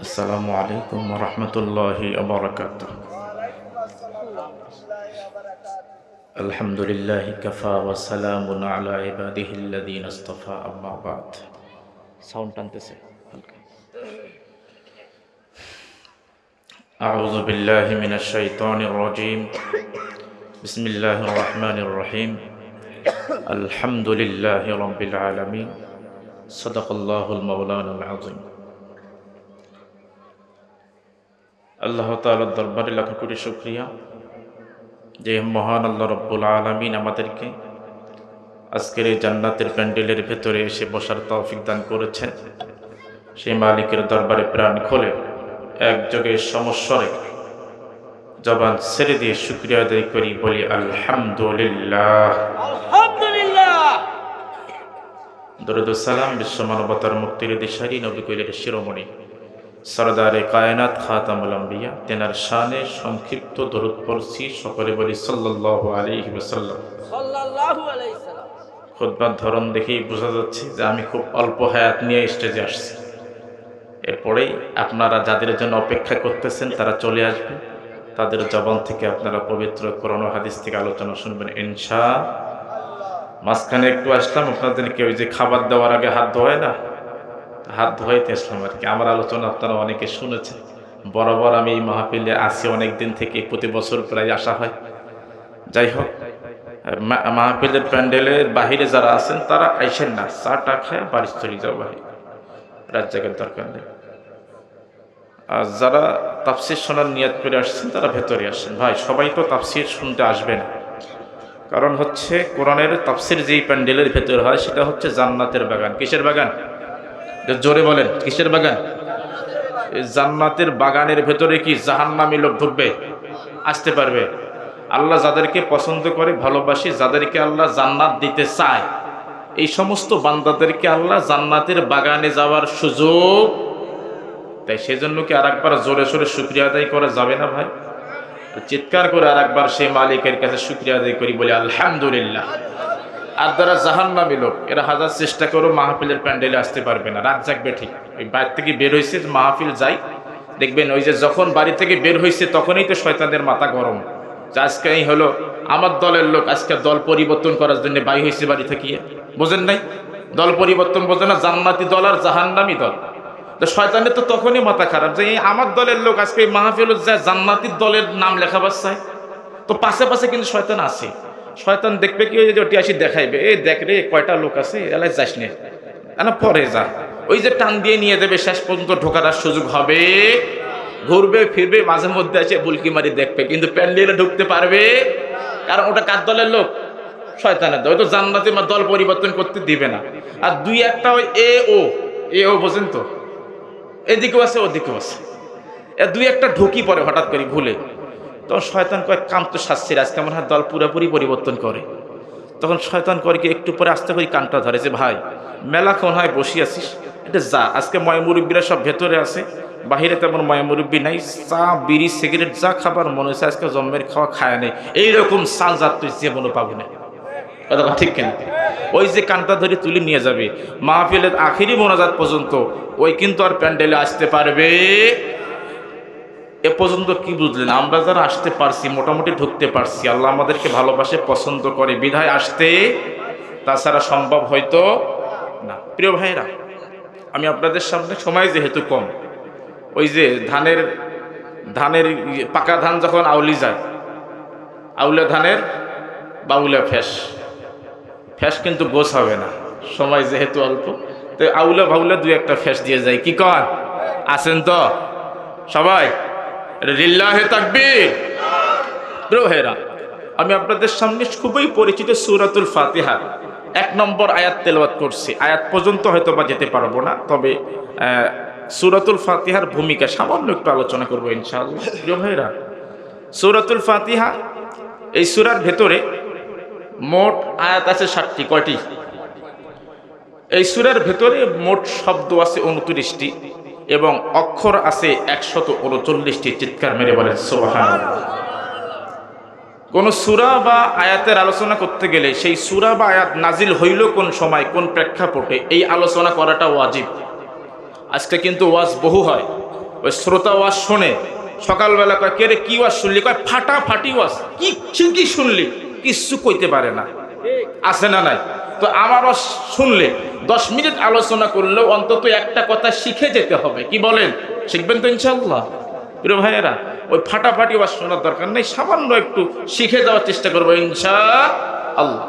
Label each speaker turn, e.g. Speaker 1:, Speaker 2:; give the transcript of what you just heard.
Speaker 1: আসসালামু আলাইকুম ওয়া রাহমাতুল্লাহি ওয়া বারাকাতুহু। আলহামদুলিল্লাহি কাফা ওয়া সালামুন আলা ইবাদিহিল্লাযীনা ইসতাফা, আম্মা বা'দ। সাউন্ড টানতেছে হালকা। আউযু বিল্লাহি মিনাশ শাইতানির রাজীম। বিসমিল্লাহির রাহমানির রহিম। আলহামদুলিল্লাহি রাব্বিল আলামিন। সাদাকাল্লাহুল মাওলানাল আযীম। আল্লাহ তাআলার দরবারে লাখ কোটি শুকরিয়া যে মহান আল্লাহ রব্বুল আলামিন আমাদেরকে আজকের এই জান্নাতের প্যান্ডেলের ভেতরে এসে বসার তৌফিক দান করেছেন। সেই মালিকের দরবারে প্রাণ খোলে একযোগে সমস্বরে জবান ছেড়ে দিয়ে শুকরিয়া আদায় করি, বলি আলহামদুলিল্লাহ। দরুদ ও সালাম বিশ্ব মানবতার মুক্তির দিশারি নবী কইলের শিরোমণি সরদারে কায়নাত খাতামুল আম্বিয়া, তেনার শানে সংক্ষিপ্ত দরুদ পড়ছি। সকলে বলি সাল্লাল্লাহু আলাইহি ওয়াসাল্লাম। খুতবার ধরন দেখেই বোঝা যাচ্ছে যে আমি খুব অল্প হায়াত নিয়ে স্টেজে আসছি। এরপরেই আপনারা যাদের জন্য অপেক্ষা করতেছেন তারা চলে আসবে, তাদের জবান থেকে আপনারা পবিত্র কোরআন ও হাদিস থেকে আলোচনা শুনবেন ইনশাআল্লাহ। মাঝখানে একটু আসলাম আপনাদেরকে, ওই যে খাবার দেওয়ার আগে হাত ধোয় না, হাত ধোয়াইতে আসলাম আর কি। আমার আলোচনা আপনারা অনেকে শুনেছেন। বরাবর আমি এই মাহফিলে আসি অনেক দিন থেকে, প্রতি বছর প্রায় আসা হয়। যাই হোক, মাহফিলের প্যান্ডেলের বাহিরে যারা আছেন তারা আইসেন না, চাটা খায় বাড়ি চলে যাও, বাহির রাত জায়গার দরকার নেই। আর যারা তাফসির শোনার নিয়ত করে আসছেন তারা ভেতরে আসেন। ভাই সবাই তো তাফসির শুনতে আসবে না, কারণ হচ্ছে কোরআনের তাফসির যেই প্যান্ডেলের ভেতরে হয় সেটা হচ্ছে জান্নাতের বাগান। কিসের বাগান? জোরে বলেন, কিসের বাগান? জান্নাতের বাগানের ভেতরে কি জাহান্নামী লোক ঢুকবে? আসতে পারবে? আল্লাহ যাদেরকে পছন্দ করে, ভালোবাসে, যাদেরকে আল্লাহ জান্নাত দিতে চায়, এই সমস্ত বান্দাদেরকে আল্লাহ জান্নাতের বাগানে যাওয়ার সুযোগ তাই। সেজন্য কি আরেকবার জোরে সোরে শুকরিয়া আদায় করা যাবে না ভাই? চিৎকার করে আরেকবার সেই মালিকের কাছে শুকরিয়া আদায় করি, বলি আলহামদুলিল্লাহ। আর যারা জাহান্নামী লোক, এরা হাজার চেষ্টা করো মাহফিলের প্যান্ডেলে আসতে পারবে না, রাত জাগবে ঠিক। ওই বাড়ি থেকে বের হয়েছে, মাহফিল যাই, দেখবেন ওই যে যখন বাড়ি থেকে বের হয়েছে তখনই তো শয়তানের মাথা গরম, যে আজকে এই হলো আমার দলের লোক আজকে দল পরিবর্তন করার জন্য বাই হয়েছে বাড়ি থেকে। বোঝেন নাই? দল পরিবর্তন বোঝে না, জান্নাতি দল আর জাহান্নামী দল। তো শয়তানের তো তখনই মাথা খারাপ যে আমার দলের লোক আজকে এই মাহফিল যায় জান্নাতির দলের নাম লেখাবার চায়। তো পাশে পাশে কিন্তু শয়তান আছে। শয়তান দেখবে কি, ওই যে ওটি আসি দেখাইবে, এই দেখ রে কয়টা লোক আছে, এলাই যাস নে না, পরে যা। ওই যে টান দিয়ে নিয়ে যাবে, শেষ পর্যন্ত ঢোকার সুযোগ হবে। ঘুরবে ফিরবে, মাঝে মধ্যে এসে বুলকি মারি দেখবে, কিন্তু প্যান্ডেলে ঢুকতে পারবে। কারণ ওটা কার দলের লোক? শয়তানের দল। ওই তো জান্নাতি দল পরিবর্তন করতে দিবে না। আর দুই একটা ওই এ ও বোঝেন তো, এদিকেও আছে ওদিকেও আছে, দুই একটা ঢুকি পরে হঠাৎ করে ভুলে। তখন শয়তান কয় কাম তো শাস্তির, আজকে মনে হয় দল পুরোপুরি পরিবর্তন করে। তখন শয়তান করে কি, একটু পরে আস্তে করে কানটা ধরে যে ভাই মেলাক্ষণ হয় বসি আছিস, এটা যা, আজকে ময়মুরব্বীরা সব ভেতরে আছে, বাহিরে তেমন ময়মুরব্বী নাই, চা বিড়ি সিগারেট যা খাবার মনে হয়েছে আজকে জন্মের খাওয়া খায় নেই, এইরকম সাল যা তুই জীবনও পাবি না। কথা ঠিক কেন? ওই যে কানটা ধরে তুলে নিয়ে যাবে মাহফিলের আখিরি মোনাজাত পর্যন্ত, ওই কিন্তু আর প্যান্ডেলে আসতে পারবে। এ পর্যন্ত কি বুঝলেন? আমরা যারা আসতে পারছি, মোটামুটি ঢুকতে পারছি, আল্লাহ আমাদেরকে ভালোবাসে, পছন্দ করে বিধায় আসতে, তাছাড়া সম্ভব হয়তো না। প্রিয় ভাইরা, আমি আপনাদের সামনে সময় যেহেতু কম, ওই যে ধানের পাকা ধান যখন আউলি যায়, আউলা ধানের বাউলা ফ্যাস কিন্তু গোছ হবে না, সময় যেহেতু অল্প, তো আউলা ভাউলা দুই একটা ফ্যাস দিয়ে যায়। কি কর আছেন তো সবাই? লিল্লাহে তাকবীর। প্রিয় ভাইরা, আমি আপনাদের সামনে খুবই পরিচিত সূরাতুল ফাতিহা 1 নম্বর আয়াত তেলাওয়াত করছি। আয়াত পর্যন্ত হয়তো বা যেতে পারবো না, তবে সূরাতুল ফাতিহার ভূমিকা সামান্য একটু আলোচনা করবো ইনশাআল্লাহ। প্রিয় ভাইরা, সূরাতুল ফাতিহা, এই সূরার ভেতরে মোট আয়াত আছে 60টি। কয়টি? এই সূরার ভেতরে মোট শব্দ আছে 29টি এবং অক্ষর আছে 139টি। চিৎকার মেরে বলেন সুবহানাল্লাহ। কোন সূরা বা আয়াতের আলোচনা করতে গেলে সেই সূরা বা আয়াত নাজিল হইল কোন সময়, কোন প্রেক্ষাপটে, এই আলোচনা করাটা ওয়াজিব। আজকে কিন্তু ওয়াজ বহু হয়, ওই শ্রোতা ওয়াজ শোনে, সকালবেলা কয় কে রে কি ওয়াজ শুনলি, কয় ফাটাফাটি ওয়াজ, কি কি শুনলি, কিচ্ছু কইতে পারে না, আছে না নাই? তো আমার ওয়াজ শুনলে 10 মিনিট আলোচনা করলেও অন্তত একটা কথা শিখে যেতে হবে, কি বলেন? শিখবেন তো ইনশাআল্লাহ? প্রিয় ভাইয়েরা, ওই ফাটাফাটি ওয়াজ শোনার দরকার নেই, সামান্য একটু শিখে যাওয়ার চেষ্টা করবো ইনশাআল্লাহ।